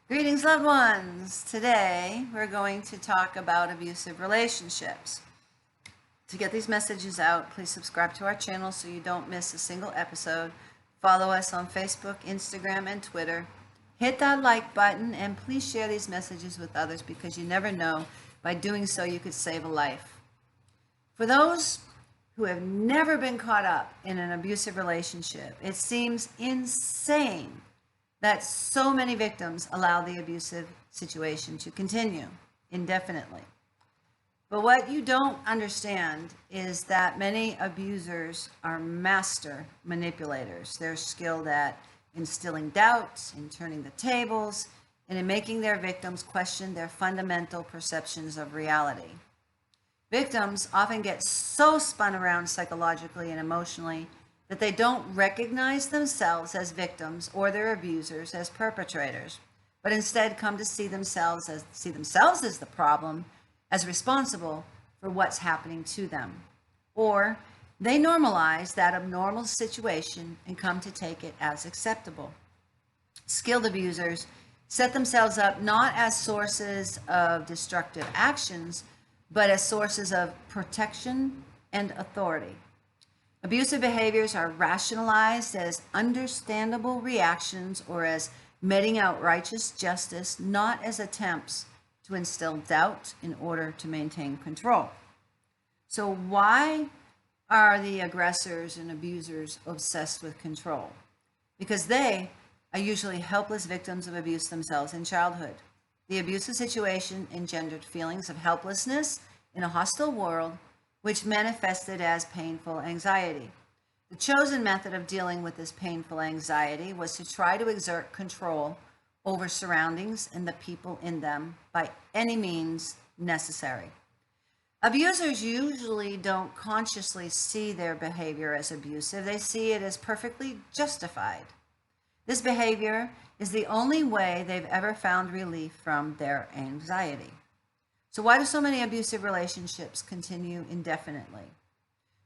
Greetings, loved ones. Today, we're going to talk about abusive relationships. To get these messages out, please subscribe to our channel so you don't miss a single episode. Follow us on Facebook, Instagram, and Twitter. Hit that like button and please share these messages with others because you never know. By doing so, you could save a life. For those who have never been caught up in an abusive relationship, it seems insane that so many victims allow the abusive situation to continue indefinitely. But what you don't understand is that many abusers are master manipulators. They're skilled at instilling doubts, in turning the tables, and in making their victims question their fundamental perceptions of reality. Victims often get so spun around psychologically and emotionally that they don't recognize themselves as victims or their abusers as perpetrators, but instead come to see themselves as the problem, as responsible for what's happening to them. Or they normalize that abnormal situation and come to take it as acceptable. Skilled abusers set themselves up not as sources of destructive actions, but as sources of protection and authority. Abusive behaviors are rationalized as understandable reactions or as meting out righteous justice, not as attempts to instill doubt in order to maintain control. So why are the aggressors and abusers obsessed with control? Because they are usually helpless victims of abuse themselves in childhood. The abusive situation engendered feelings of helplessness in a hostile world, which manifested as painful anxiety. The chosen method of dealing with this painful anxiety was to try to exert control over surroundings and the people in them by any means necessary. Abusers usually don't consciously see their behavior as abusive. They see it as perfectly justified. This behavior is the only way they've ever found relief from their anxiety. So why do so many abusive relationships continue indefinitely?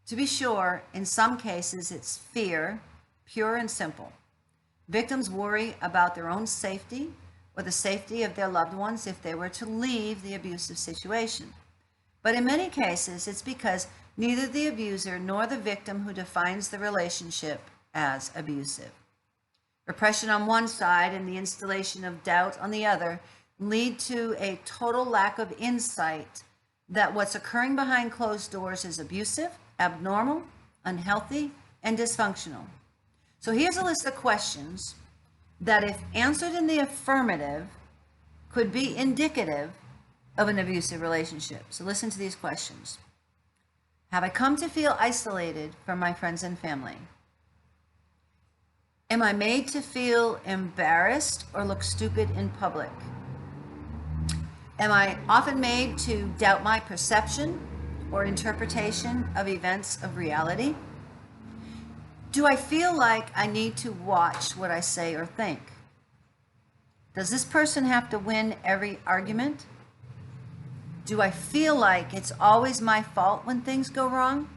To be sure, in some cases, it's fear, pure and simple. Victims worry about their own safety or the safety of their loved ones if they were to leave the abusive situation. But in many cases, it's because neither the abuser nor the victim who defines the relationship as abusive. Repression on one side and the installation of doubt on the other lead to a total lack of insight that what's occurring behind closed doors is abusive, abnormal, unhealthy, and dysfunctional. So here's a list of questions that, if answered in the affirmative, could be indicative of an abusive relationship. So listen to these questions. Have I come to feel isolated from my friends and family? Am I made to feel embarrassed or look stupid in public? Am I often made to doubt my perception or interpretation of events of reality? Do I feel like I need to watch what I say or think? Does this person have to win every argument? Do I feel like it's always my fault when things go wrong?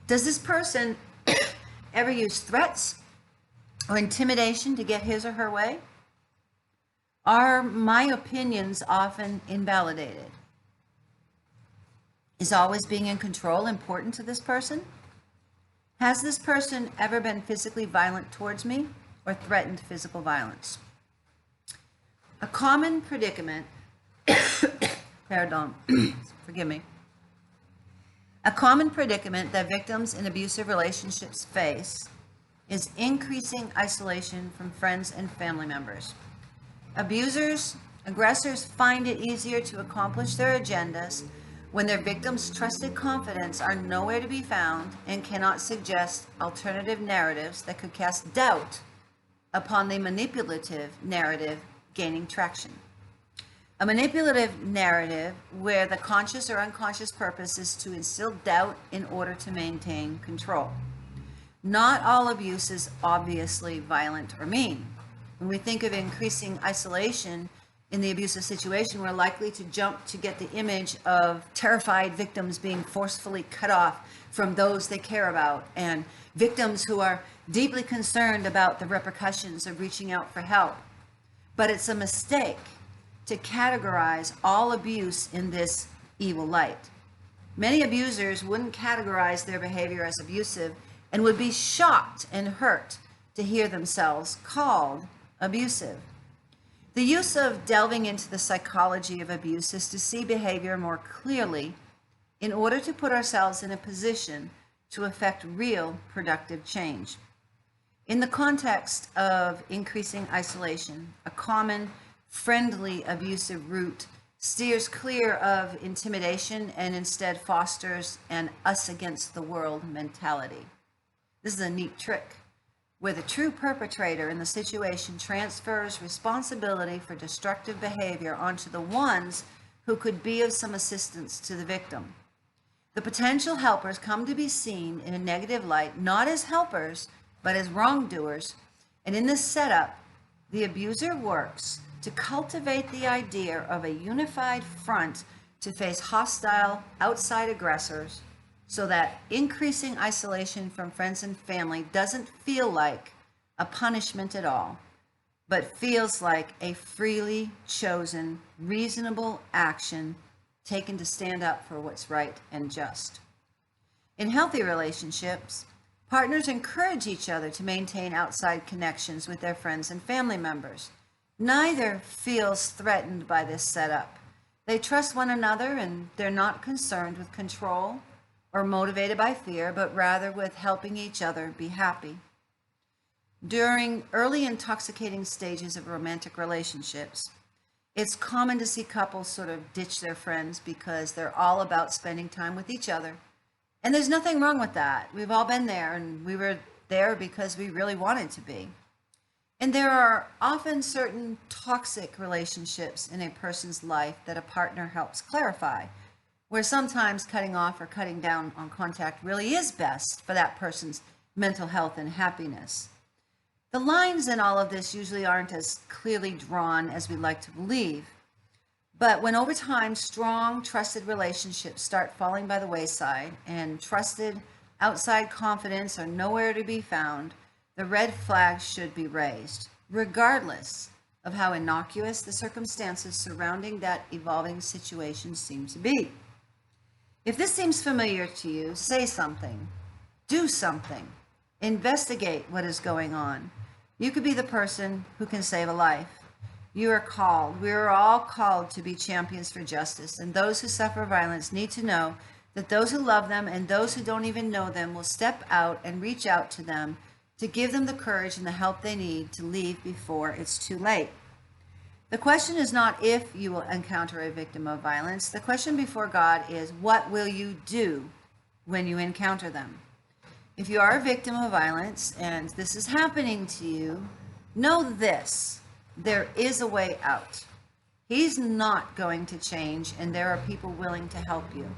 Does this person ever use threats or intimidation to get his or her way? Are my opinions often invalidated? Is always being in control important to this person? Has this person ever been physically violent towards me or threatened physical violence? A common predicament, pardon, forgive me. A common predicament that victims in abusive relationships face is increasing isolation from friends and family members. Aggressors find it easier to accomplish their agendas when their victims' trusted confidants are nowhere to be found and cannot suggest alternative narratives that could cast doubt upon the manipulative narrative gaining traction. A manipulative narrative where the conscious or unconscious purpose is to instill doubt in order to maintain control. Not all abuse is obviously violent or mean. When we think of increasing isolation in the abusive situation, we're likely to jump to get the image of terrified victims being forcefully cut off from those they care about, and victims who are deeply concerned about the repercussions of reaching out for help. But it's a mistake to categorize all abuse in this evil light. Many abusers wouldn't categorize their behavior as abusive and would be shocked and hurt to hear themselves called abusive. The use of delving into the psychology of abuse is to see behavior more clearly in order to put ourselves in a position to effect real productive change. In the context of increasing isolation, a common friendly abusive route steers clear of intimidation and instead fosters an us against the world mentality. This is a neat trick where the true perpetrator in the situation transfers responsibility for destructive behavior onto the ones who could be of some assistance to the victim. The potential helpers come to be seen in a negative light, not as helpers, but as wrongdoers. And in this setup, the abuser works to cultivate the idea of a unified front to face hostile outside aggressors so that increasing isolation from friends and family doesn't feel like a punishment at all, but feels like a freely chosen, reasonable action taken to stand up for what's right and just. In healthy relationships, partners encourage each other to maintain outside connections with their friends and family members. Neither feels threatened by this setup. They trust one another and they're not concerned with control or motivated by fear, but rather with helping each other be happy. During early intoxicating stages of romantic relationships, it's common to see couples sort of ditch their friends because they're all about spending time with each other. And there's nothing wrong with that. We've all been there, and we were there because we really wanted to be. And there are often certain toxic relationships in a person's life that a partner helps clarify, where sometimes cutting off or cutting down on contact really is best for that person's mental health and happiness. The lines in all of this usually aren't as clearly drawn as we'd like to believe. But when over time, strong, trusted relationships start falling by the wayside and trusted outside confidence are nowhere to be found, the red flags should be raised, regardless of how innocuous the circumstances surrounding that evolving situation seem to be. If this seems familiar to you, say something, do something, investigate what is going on. You could be the person who can save a life. You are called. We are all called to be champions for justice, and those who suffer violence need to know that those who love them and those who don't even know them will step out and reach out to them to give them the courage and the help they need to leave before it's too late. The question is not if you will encounter a victim of violence. The question before God is, what will you do when you encounter them? If you are a victim of violence and this is happening to you, know this: there is a way out. He's not going to change, and there are people willing to help you.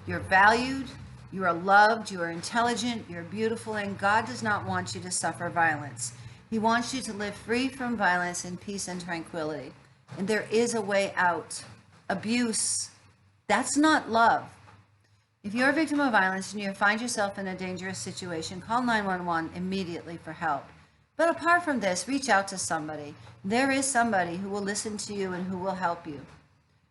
You're valued, you are loved, you are intelligent, you're beautiful, and God does not want you to suffer violence. He wants you to live free from violence in peace and tranquility. And there is a way out. Abuse, that's not love. If you're a victim of violence and you find yourself in a dangerous situation, call 911 immediately for help. But apart from this, reach out to somebody. There is somebody who will listen to you and who will help you.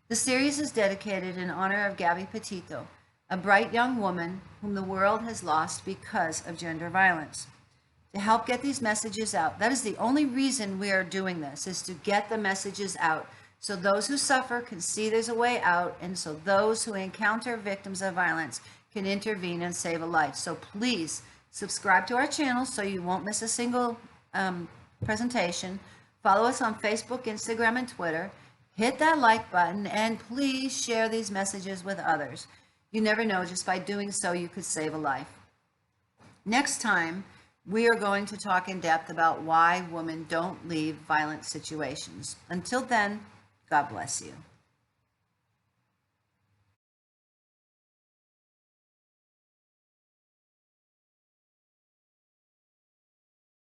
The series is dedicated in honor of Gabby Petito, a bright young woman whom the world has lost because of gender violence. To help get these messages out, that is the only reason we are doing this, is to get the messages out so those who suffer can see there's a way out, and so those who encounter victims of violence can intervene and save a life. So please subscribe to our channel so you won't miss a single presentation. Follow us on Facebook, Instagram, and Twitter. Hit that like button, and please share these messages with others. You never know, just by doing so, you could save a life. Next time, we are going to talk in depth about why women don't leave violent situations. Until then, God bless you.